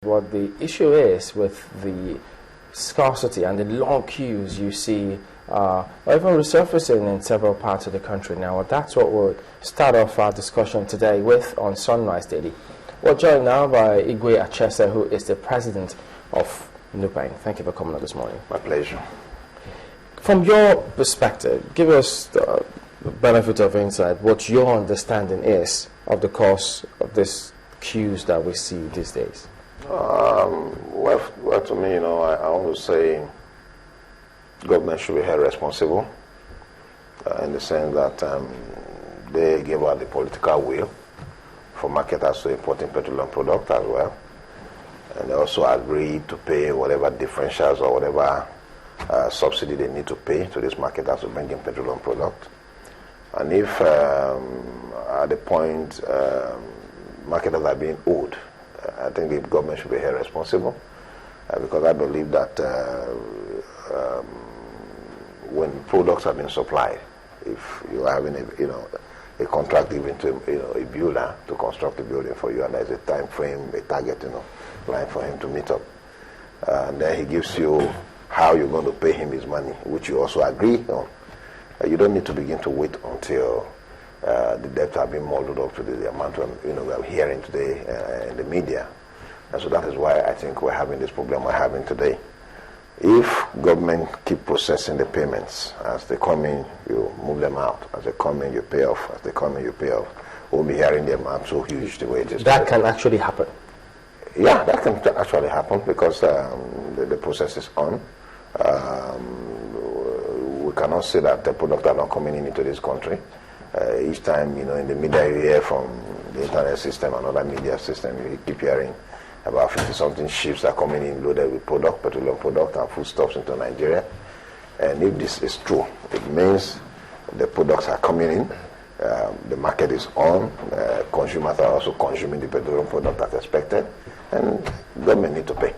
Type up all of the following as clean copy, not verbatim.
What the issue is with the scarcity and the long queues you see or even resurfacing in several parts of the country now. That's what we'll start off our discussion today with on Sunrise Daily. We're joined now by Igwe Achese, who is the president of NUPENG. Thank you for coming on this morning. My pleasure. From your perspective, give us the benefit of insight what your understanding is of the cause of these queues that we see these days. Well, to me, I want to say government should be held responsible in the sense that they gave out the political will for marketers to import petroleum product as well. And they also agreed to pay whatever differentials or whatever subsidy they need to pay to these marketers to bring in petroleum product. And if at the point marketers are being owed, I think the government should be held responsible because I believe that when products are being supplied, if you are having a contract given to a builder to construct a building for you, and there's a time frame, a target, line for him to meet up, and then he gives you how you're going to pay him his money, which you also agree on. You don't need to begin to wait until the debts have been molded up to the amount we're hearing today in the media. And so that is why I think we're having this problem we're having today. If government keep processing the payments, as they come in, you move them out. As they come in, you pay off. As they come in, you pay off. We'll be hearing the amount so huge the way it is. That can actually happen? Yeah, that can actually happen because the process is on. We cannot say that the products are not coming into this country. Each time, in the media you hear from the internet system and other media system, you keep hearing about 50-something ships are coming in loaded with petroleum product and foodstuffs into Nigeria. And if this is true, it means the products are coming in, the market is on, consumers are also consuming the petroleum product as expected, and government need to pay.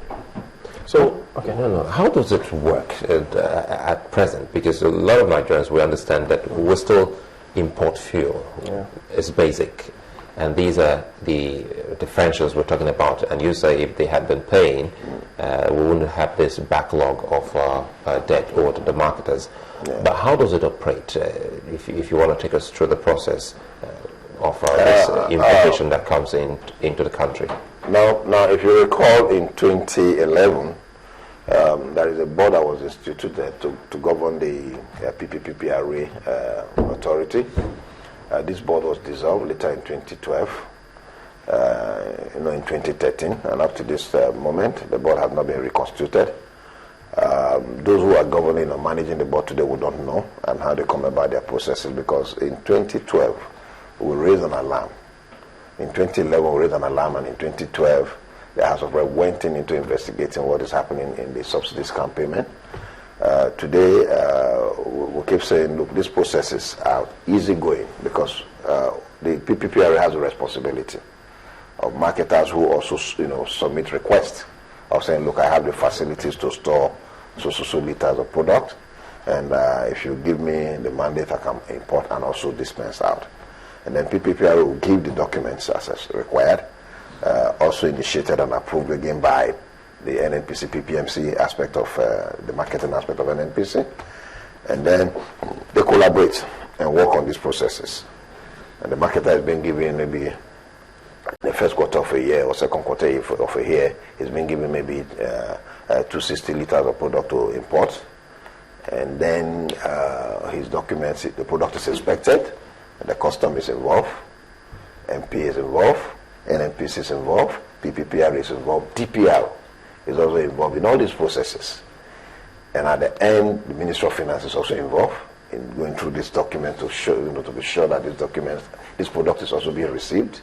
So, how does it work at present? Because a lot of Nigerians, we understand that we still import fuel. Yeah. It's basic. And these are the differentials we're talking about. And you say if they had been paying, we wouldn't have this backlog of debt owed to the marketers. Yeah. But how does it operate? If you want to take us through the process of this importation that comes into the country. Now, if you recall, in 2011, there is a board that was instituted to govern the PPPRA authority. This board was dissolved later in 2012, in 2013, and up to this moment, the board has not been reconstituted. Those who are governing or managing the board today would not know and how they come about their processes, because in 2012, we raised an alarm. In 2011, we raised an alarm, and in 2012, the House of Reps went into investigating what is happening in the subsidy scam payment. Today, we keep saying, look, these processes are easygoing because the PPPRA has a responsibility of marketers who also, submit requests of saying, look, I have the facilities to store so liters of product, and if you give me the mandate, I can import and also dispense out. And then PPPRA will give the documents as required, also initiated and approved again by the NNPC, PPMC aspect of the marketing aspect of NNPC. And then they collaborate and work on these processes. And the marketer is being given maybe the first quarter of a year or second quarter of a year, he's been given maybe 260 liters of product to import. And then his documents, the product is inspected, the custom is involved, MP is involved, NNPC is involved, PPPRA is involved, DPR is also involved in all these processes. And at the end, the Ministry of Finance is also involved in going through this document to show, to be sure that this product is also being received.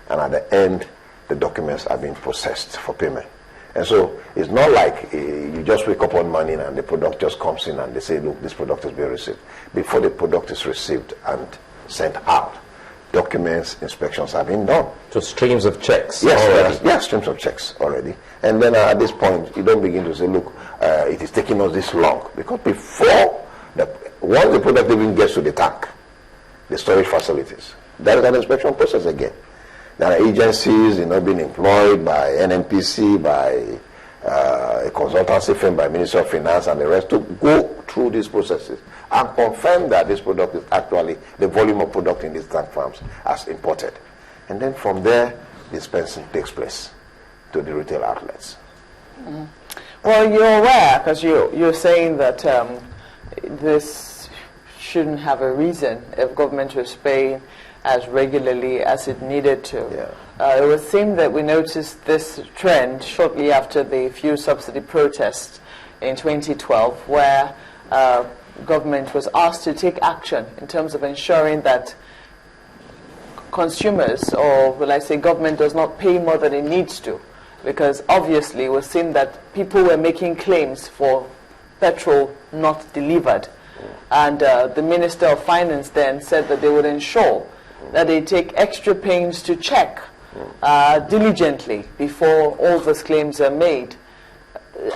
And at the end, the documents are being processed for payment. And so it's not like you just wake up one morning and the product just comes in and they say, look, this product is being received. Before the product is received and sent out, documents, inspections have been done. So streams of checks already? Yes, streams of checks already. And then at this point, you don't begin to say, look, it is taking us this long. Because once the product even gets to the tank, the storage facilities, there is an inspection process again. There are agencies, being employed by NNPC, by a consultancy firm, by Ministry of Finance and the rest to go through these processes and confirm that this product is actually the volume of product in these tank farms as imported. And then from there, dispensing takes place to the retail outlets. Mm-hmm. Well, you're aware, because you're saying that this shouldn't have a reason if government was paying as regularly as it needed to. Yeah. It would seem that we noticed this trend shortly after the fuel subsidy protest in 2012, where government was asked to take action in terms of ensuring that consumers, or will I say government, does not pay more than it needs to. Because obviously it was seen that people were making claims for petrol not delivered. And the Minister of Finance then said that they would ensure that they take extra pains to check diligently before all those claims are made.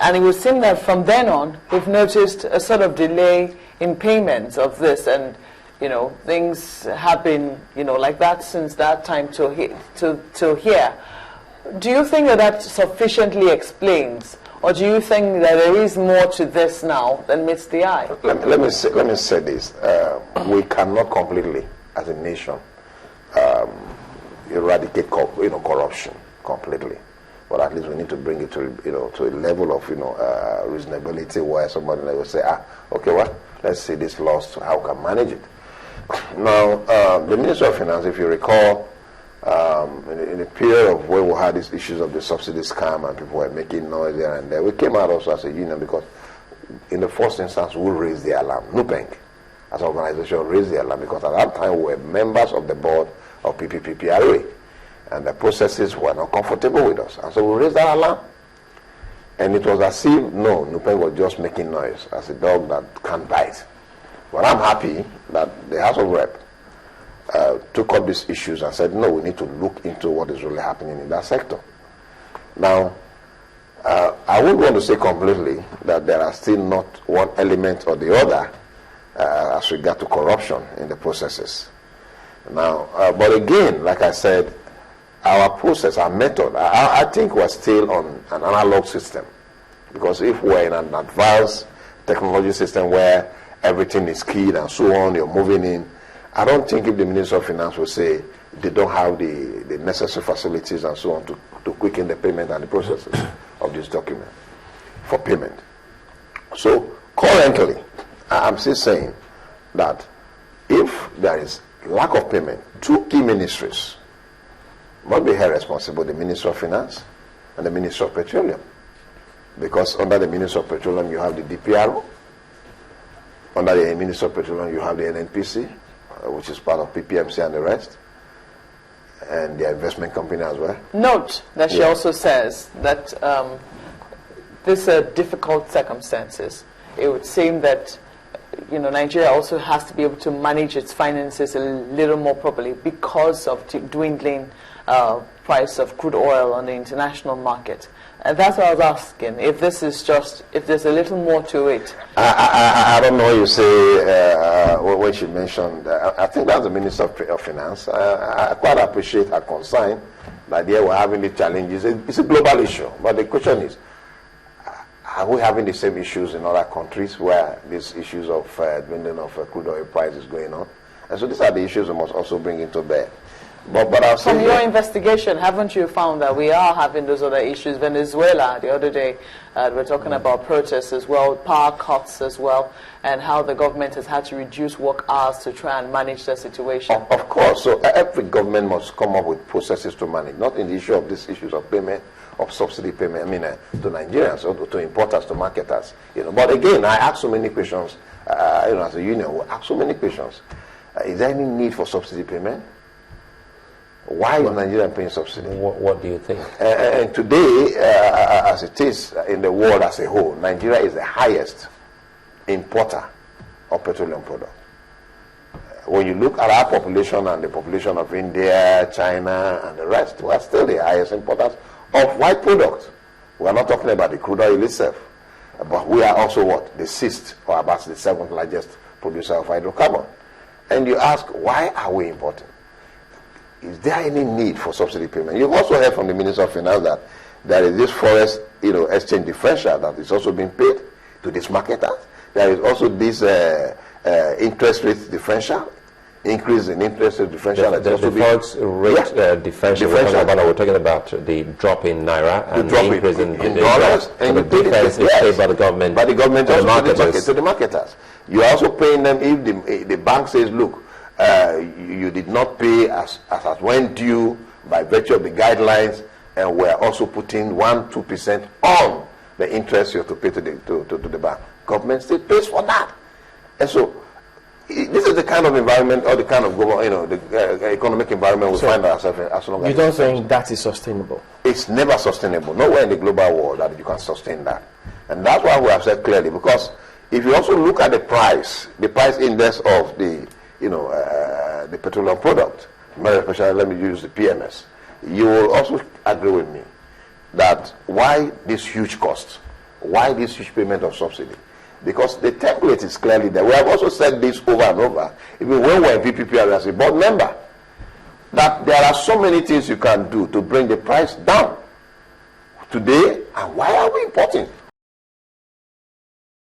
And it would seem that from then on, we've noticed a sort of delay in payments of this, and things have been like that since that time till here. Do you think that sufficiently explains, or do you think that there is more to this now than meets the eye? Let me say this: we cannot completely, as a nation, eradicate corruption completely, but at least we need to bring it to to a level of reasonability where somebody will say, okay, well, let's see this loss, how we can manage it. Now, the Ministry of Finance, if you recall, in the period of where we had these issues of the subsidy scam and people were making noise here and there, we came out also as a union because in the first instance we raised the alarm. NUPENG as an organization raised the alarm because at that time we were members of the board of PPPPRA and the processes were not comfortable with us, and so we raised that alarm, and it was as if NUPENG was just making noise as a dog that can't bite. But I'm happy that the House of Rep took up these issues and said, no, we need to look into what is really happening in that sector. Now, I would want to say completely that there are still not one element or the other as regard to corruption in the processes. Now, but again, like I said, our process, our method, I think we're still on an analog system, because if we're in an advanced technology system where everything is keyed and so on, you're moving in, I don't think if the Minister of Finance will say they don't have the necessary facilities and so on to quicken the payment and the processes of this document for payment. So currently, I'm still saying that if there is lack of payment, two key ministries must be held responsible: the Minister of Finance and the Minister of Petroleum. Because under the Minister of Petroleum you have the DPRO, under the Minister of Petroleum you have the NNPC, which is part of PPMC and the rest, and the investment company as well. Note that she also says that these are difficult circumstances. It would seem that Nigeria also has to be able to manage its finances a little more properly because of dwindling price of crude oil on the international market. And that's what I was asking, if this is if there's a little more to it. I don't know what you say when she mentioned, I think that's the Minister of Finance. I quite appreciate her concern that we're having the challenges. It's a global issue, but the question is, are we having the same issues in other countries where these issues of dwindling of crude oil price is going on? And so these are the issues we must also bring into bear. But I'll say from your investigation, haven't you found that we are having those other issues? Venezuela, the other day, we're talking about protests as well, power cuts as well, and how the government has had to reduce work hours to try and manage the situation. Of course. So every government must come up with processes to manage, not in the issue of these issues of payment, of subsidy payment, to Nigerians or to importers, to marketers. But again, I ask so many questions, as a union, we ask so many questions. Is there any need for subsidy payment? Why is Nigeria paying subsidy? What do you think? And today, as it is in the world as a whole, Nigeria is the highest importer of petroleum products. When you look at our population and the population of India, China, and the rest, we are still the highest importers of white products. We are not talking about the crude oil itself, but we are also the sixth or about the seventh largest producer of hydrocarbon. And you ask, why are we importing? is there any need for subsidy payment? You've also heard from the Minister of Finance that there is this forest, exchange differential that is also being paid to these marketers. There is also this interest rate differential, increase in interest rate differential. The forex rate differential. We're talking about the drop in naira and the increase in dollars, and the difference is paid by the government. By the government to the marketers. You are also paying them if the bank says, look, you did not pay as when due by virtue of the guidelines, and we're also putting 1-2% on the interest you have to pay to the bank. Government still pays for that. And so this is the kind of environment, or the kind of the economic environment we find ourselves in. As long as you don't think that is sustainable? It's never sustainable. Nowhere in the global world that you can sustain that. And that's why we have said clearly, because if you also look at the price index of the petroleum product, very especially, let me use the PMS, you will also agree with me that why this huge cost? Why this huge payment of subsidy? Because the template is clearly there. We have also said this over and over, even when we're in PPPRA as a board member, that there are so many things you can do to bring the price down today. And why are we importing?